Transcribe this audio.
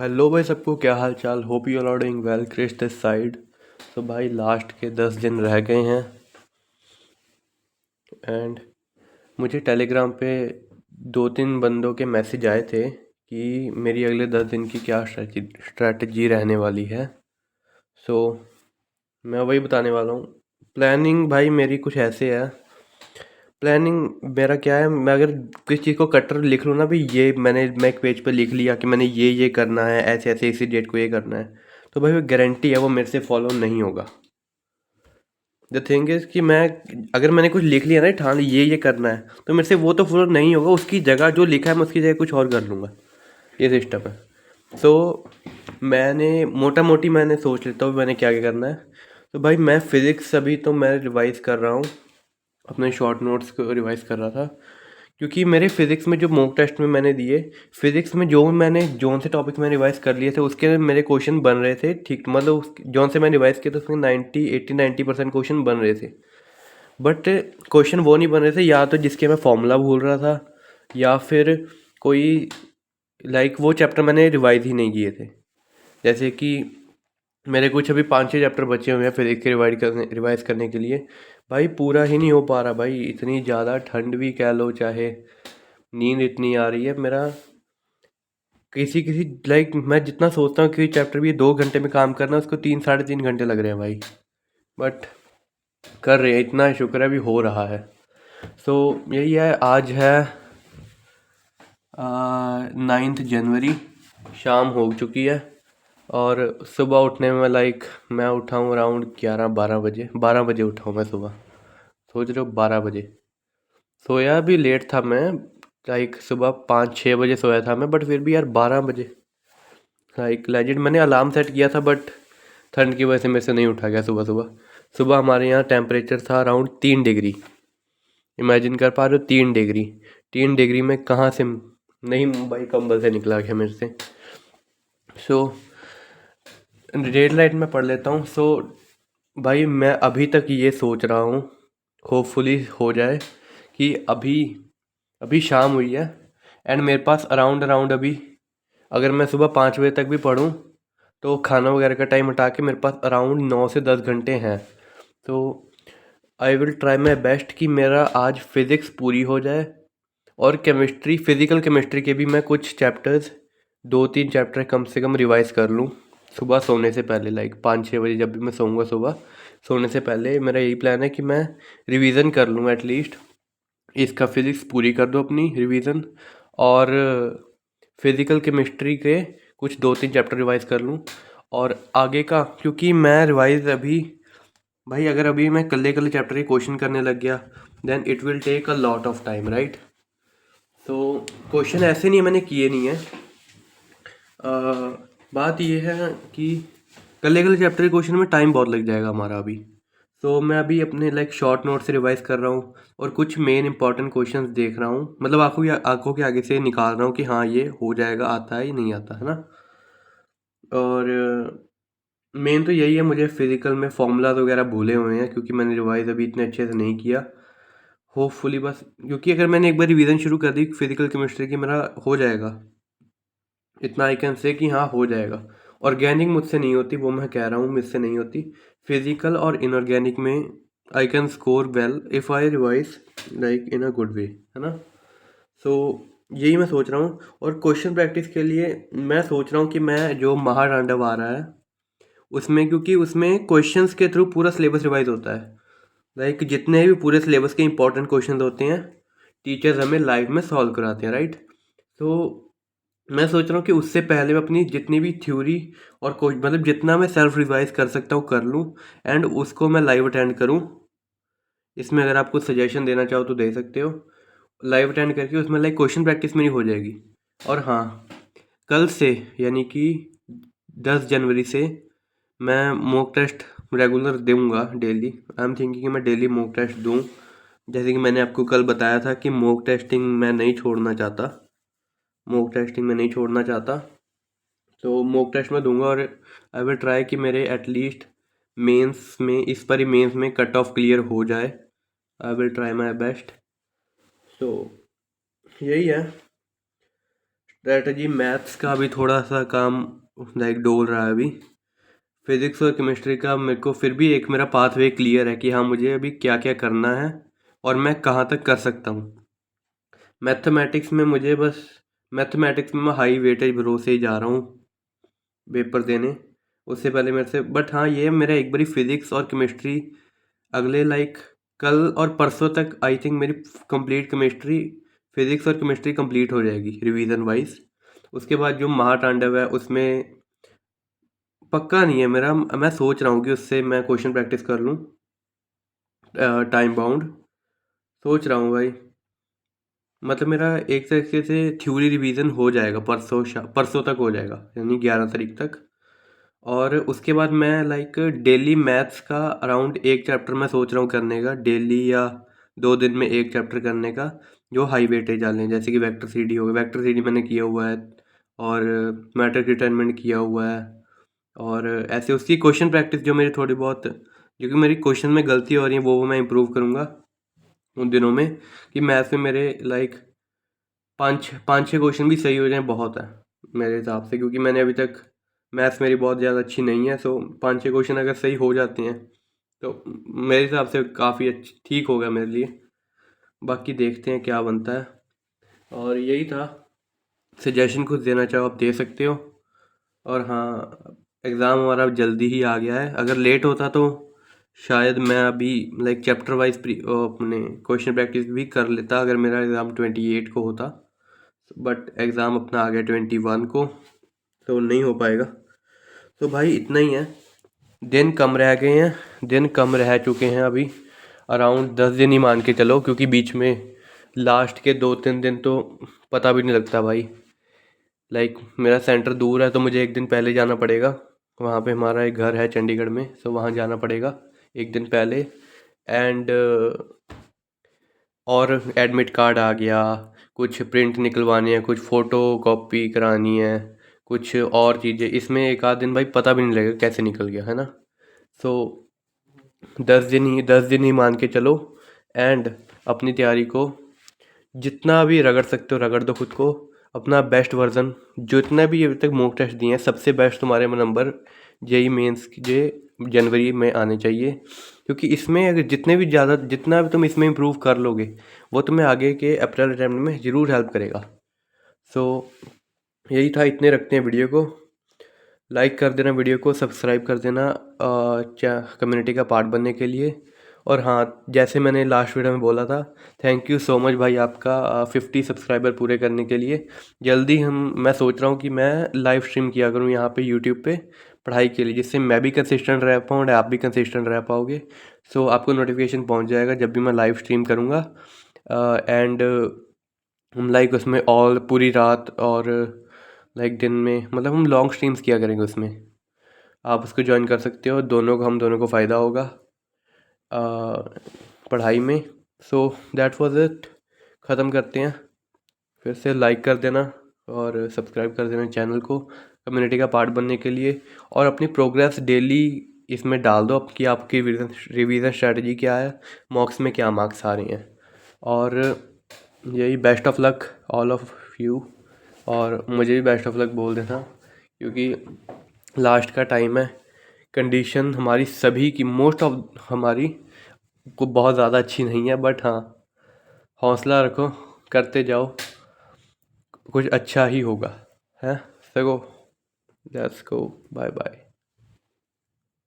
Hello भाई, सबको क्या हाल चाल। Hope you are doing well. Krish this side. तो भाई लास्ट के 10 दिन रह गए हैं एंड मुझे टेलीग्राम पे 2-3 बंदों के मैसेज आए थे कि मेरी अगले 10 दिन की क्या स्ट्रैटेजी रहने वाली है। सो मैं वही बताने वाला हूँ। प्लानिंग भाई मेरी कुछ ऐसे है। प्लानिंग मेरा क्या है, मैं अगर किसी चीज़ को कट्टर लिख लूँ ना भी, मैं एक पेज पे लिख लिया कि मैंने ये करना है, ऐसे ऐसे इसी डेट को ये करना है, तो भाई वो गारंटी है वो मेरे से फॉलो नहीं होगा। द थिंग इज़ कि मैं अगर मैंने कुछ लिख लिया ना, ठान ली ये करना है, तो मेरे से वो तो फॉलो नहीं होगा। उसकी जगह जो लिखा है मैं उसकी जगह कुछ और कर लूँगा। ये सिस्टम है। तो मैंने मोटा मोटी मैंने सोच लेता हूँ मैंने क्या क्या करना है। तो भाई मैं फ़िज़िक्स अभी तो मैं रिवाइज़ कर रहा हूँ, अपने शॉर्ट नोट्स को रिवाइज़ कर रहा था। क्योंकि मेरे फिज़िक्स में जो मॉक टेस्ट में मैंने दिए, फिज़िक्स में जोन से टॉपिक मैंने रिवाइज़ कर लिए थे, उसके मेरे क्वेश्चन बन रहे थे ठीक, मतलब उस जोन से मैंने रिवाइज़ किया तो उसमें 90 80 90% क्वेश्चन बन रहे थे। बट क्वेश्चन वो नहीं बन रहे थे, या तो जिसके मैं फॉर्मूला भूल रहा था, या फिर कोई वो चैप्टर मैंने रिवाइज़ ही नहीं किए थे। जैसे कि मेरे कुछ अभी 5-6 चैप्टर बचे हुए हैं फिजिक्स के रिवाइज करने के लिए। भाई पूरा ही नहीं हो पा रहा भाई, इतनी ज़्यादा ठंड भी कह लो, चाहे नींद इतनी आ रही है मेरा। किसी किसी मैं जितना सोचता हूँ कि चैप्टर भी 2 घंटे में काम करना, उसको 3 साढ़े 3 घंटे लग रहे हैं भाई। बट कर रहे हैं, इतना शुक्र है भी हो रहा है। सो यही है। आज है 9 जनवरी, शाम हो चुकी है। और सुबह उठने में मैं उठा हूँ अराउंड 11-12 बजे। 12 बजे उठा हूँ मैं सुबह। सोच रहे हो 12 बजे। सोया भी लेट था मैं, सुबह 5-6 बजे सोया था मैं, बट फिर भी यार 12 बजे लेजिट मैंने अलार्म सेट किया था, बट ठंड की वजह से मेरे से नहीं उठा गया सुबह सुबह। सुबह हमारे यहाँ टेम्परेचर था अराउंड 3 डिग्री। इमेजिन कर पा रहे हो, 3 डिग्री। 3 डिग्री में कहाँ से नहीं, भाई कंबल से निकला गया मेरे से। सो रेड लाइट में पढ़ लेता हूँ। सो भाई मैं अभी तक ये सोच रहा हूँ, होपफुली हो जाए, कि अभी अभी शाम हुई है एंड मेरे पास अराउंड अराउंड अभी, अगर मैं सुबह 5 बजे तक भी पढूं, तो खाना वगैरह का टाइम हटा के मेरे पास अराउंड 9 से 10 घंटे हैं। तो I will try my best कि मेरा आज फिज़िक्स पूरी हो जाए। और केमिस्ट्री, फिज़िकल केमिस्ट्री के भी मैं कुछ चैप्टर्स, 2-3 चैप्टर कम से कम रिवाइज़ कर लूँ सुबह सोने से पहले। 5-6 बजे जब भी मैं सोऊंगा, सुबह सोने से पहले मेरा यही प्लान है कि मैं रिवीजन कर लूँ एटलीस्ट। इसका फिज़िक्स पूरी कर दो अपनी रिवीजन, और फिज़िकल केमिस्ट्री के कुछ 2-3 चैप्टर रिवाइज़ कर लूँ। और आगे का, क्योंकि मैं रिवाइज़ अभी, भाई अगर अभी मैं कल्ले कल्ले चैप्टर के क्वेश्चन करने लग गया, then it will take a lot of time, right. तो क्वेश्चन ऐसे नहीं है मैंने किए नहीं है। बात ये है कि कल कल चैप्टर के क्वेश्चन में टाइम बहुत लग जाएगा हमारा अभी। तो मैं अभी अपने शॉर्ट नोट से रिवाइज कर रहा हूँ, और कुछ मेन इंपॉर्टेंट क्वेश्चंस देख रहा हूँ, मतलब आंखों के आगे से निकाल रहा हूँ कि हाँ ये हो जाएगा, आता है या नहीं आता है ना। और मेन तो यही है, मुझे फिजिकल में फॉर्मूलाज वगैरह भूले हुए हैं क्योंकि मैंने रिवाइज अभी इतने अच्छे से नहीं किया। होपफुली बस, क्योंकि अगर मैंने एक बार रिवीजन शुरू कर दी फिजिकल केमिस्ट्री की, मेरा हो जाएगा। इतना आई कैन से कि हाँ हो जाएगा। ऑर्गेनिक मुझसे नहीं होती, वो मैं कह रहा हूँ, मुझसे नहीं होती। फिजिकल और इनऑर्गेनिक में I can score well if I revise in a good way, है ना। सो यही मैं सोच रहा हूँ। और क्वेश्चन प्रैक्टिस के लिए मैं सोच रहा हूँ कि मैं जो महातांडव आ रहा है उसमें, क्योंकि उसमें क्वेश्चंस के थ्रू पूरा सिलेबस रिवाइज होता है। जितने भी पूरे सिलेबस के इंपॉर्टेंट क्वेश्चन होते हैं, टीचर्स हमें लाइव में सॉल्व कराते हैं, राइट। तो मैं सोच रहा हूँ कि उससे पहले मैं अपनी जितनी भी थ्योरी और मतलब जितना मैं सेल्फ रिवाइज कर सकता हूँ कर लूँ, एंड उसको मैं लाइव अटेंड करूँ। इसमें अगर आप कुछ सजेशन देना चाहो तो दे सकते हो। लाइव अटेंड करके उसमें क्वेश्चन प्रैक्टिस मेरी हो जाएगी। और हाँ, कल से यानी कि 10 जनवरी से मैं मॉक टेस्ट रेगुलर दूंगा डेली। आई एम थिंकिंग कि मैं डेली मॉक टेस्ट दूँ। जैसे कि मैंने आपको कल बताया था कि मॉक टेस्टिंग मैं नहीं छोड़ना चाहता, मॉक टेस्टिंग मैं नहीं छोड़ना चाहता। तो मॉक टेस्ट में दूंगा, और आई विल ट्राई कि मेरे एटलीस्ट मेंस में, इस बारी मेंस में कट ऑफ क्लियर हो जाए। I will try my best. तो यही है। स्ट्रैटेजी मैथ्स का भी थोड़ा सा काम लाइक डोल रहा है अभी। फिज़िक्स और केमिस्ट्री का मेरे को फिर भी एक मेरा पाथवे क्लियर है कि हाँ मुझे अभी क्या क्या करना है और मैं कहाँ तक कर सकता हूँ। मैथमेटिक्स में मुझे बस मैथमेटिक्स में मैं हाई वेटेज भरोसे ही जा रहा हूँ पेपर देने। उससे पहले मेरे से बट हाँ ये मेरा एक बारी फिज़िक्स और केमिस्ट्री अगले लाइक कल और परसों तक आई थिंक मेरी कंप्लीट केमिस्ट्री फिज़िक्स और केमिस्ट्री कंप्लीट हो जाएगी रिवीजन वाइज। उसके बाद जो महातांडव है उसमें पक्का नहीं है मेरा, मैं सोच रहा हूँ कि उससे मैं क्वेश्चन प्रैक्टिस कर लूँ टाइम बाउंड। सोच रहा हूँ भाई, मतलब मेरा एक तरीके से थ्योरी रिवीजन हो जाएगा परसों तक हो जाएगा यानी 11 तारीख तक। और उसके बाद मैं लाइक डेली मैथ्स का अराउंड एक चैप्टर मैं सोच रहा हूँ करने का डेली, या 2 दिन में एक चैप्टर करने का जो हाई वेटेज वाले हैं, जैसे कि वेक्टर सी डी हो गया। वेक्टर सी डी मैंने किया हुआ है और मैट्रिक्स डिटरमिनेंट किया हुआ है। और ऐसे उसकी क्वेश्चन प्रैक्टिस जो मेरी थोड़ी बहुत, जो कि मेरी क्वेश्चन में गलती हो रही है वो मैं इम्प्रूव करूँगा उन दिनों में, कि मैथ्स में मेरे लाइक पाँच छः क्वेश्चन भी सही हो जाएं बहुत है मेरे हिसाब से, क्योंकि मैंने अभी तक मैथ्स मेरी बहुत ज़्यादा अच्छी नहीं है। सो 5-6 क्वेश्चन अगर सही हो जाते हैं तो मेरे हिसाब से काफ़ी अच्छी ठीक होगा मेरे लिए। बाकी देखते हैं क्या बनता है। और यही था, सजेशन कुछ देना चाहो आप दे सकते हो। और हाँ, एग्ज़ाम हमारा अब जल्दी ही आ गया है। अगर लेट होता तो शायद मैं अभी लाइक चैप्टर वाइज अपने क्वेश्चन प्रैक्टिस भी कर लेता अगर मेरा एग्ज़ाम 28 को होता। बट एग्ज़ाम अपना आ गया 21 को, तो नहीं हो पाएगा। तो भाई इतना ही है, दिन कम रह गए हैं, दिन कम रह चुके हैं अभी, अराउंड 10 दिन ही मान के चलो, क्योंकि बीच में लास्ट के 2-3 दिन तो पता भी नहीं लगता भाई। लाइक मेरा सेंटर दूर है तो मुझे एक दिन पहले जाना पड़ेगा। वहाँ पे हमारा एक घर है चंडीगढ़ में, तो वहाँ जाना पड़ेगा एक दिन पहले। एंड और एडमिट कार्ड आ गया, कुछ प्रिंट निकलवाने हैं, कुछ फ़ोटो कॉपी करानी है, कुछ और चीज़ें, इसमें एक आध दिन भाई पता भी नहीं लगेगा कैसे निकल गया है ना। सो 10 दिन ही मान के चलो। एंड अपनी तैयारी को जितना भी रगड़ सकते हो रगड़ दो खुद को, अपना बेस्ट वर्जन, जितना भी अभी तक मॉक टेस्ट दिए हैं सबसे बेस्ट तुम्हारे नंबर जेई मेंस के जनवरी में आने चाहिए। क्योंकि इसमें अगर जितना भी तुम इसमें इम्प्रूव कर लोगे वो तुम्हें आगे के अप्रैल अटैम्प्ट में ज़रूर हेल्प करेगा। सो यही था, इतने रखते हैं वीडियो को। लाइक कर देना वीडियो को, सब्सक्राइब कर देना कम्युनिटी का पार्ट बनने के लिए। और हाँ, जैसे मैंने लास्ट वीडियो में बोला था, थैंक यू सो मच भाई आपका 50 सब्सक्राइबर पूरे करने के लिए। जल्दी मैं सोच रहा हूँ कि मैं लाइव स्ट्रीम किया करूँ यहाँ पे यूट्यूब पे पढ़ाई के लिए, जिससे मैं भी कंसिस्टेंट रह पाऊँ और आप भी कंसिस्टेंट रह पाओगे। सो आपको नोटिफिकेशन पहुँच जाएगा जब भी मैं लाइव स्ट्रीम करूँगा। एंड हम लाइक उसमें ऑल पूरी रात और लाइक दिन में, मतलब हम लॉन्ग स्ट्रीम्स किया करेंगे उसमें। आप उसको ज्वाइन कर सकते हो, हम दोनों को फ़ायदा होगा पढ़ाई में। सो दैट वाज इट, ख़त्म करते हैं। फिर से लाइक कर देना और सब्सक्राइब कर देना चैनल को कम्युनिटी का पार्ट बनने के लिए। और अपनी प्रोग्रेस डेली इसमें डाल दो कि आपकी रिवीजन स्ट्रेटजी क्या है, मॉक्स में क्या मार्क्स आ रहे हैं। और यही best of luck all of you. और मुझे भी बेस्ट ऑफ लक बोल देना, क्योंकि लास्ट का टाइम है। कंडीशन हमारी सभी की, मोस्ट ऑफ हमारी को बहुत ज़्यादा अच्छी नहीं है, बट हाँ हौसला रखो, करते जाओ, कुछ अच्छा ही होगा है। सको लेट्स गो, बाय बाय।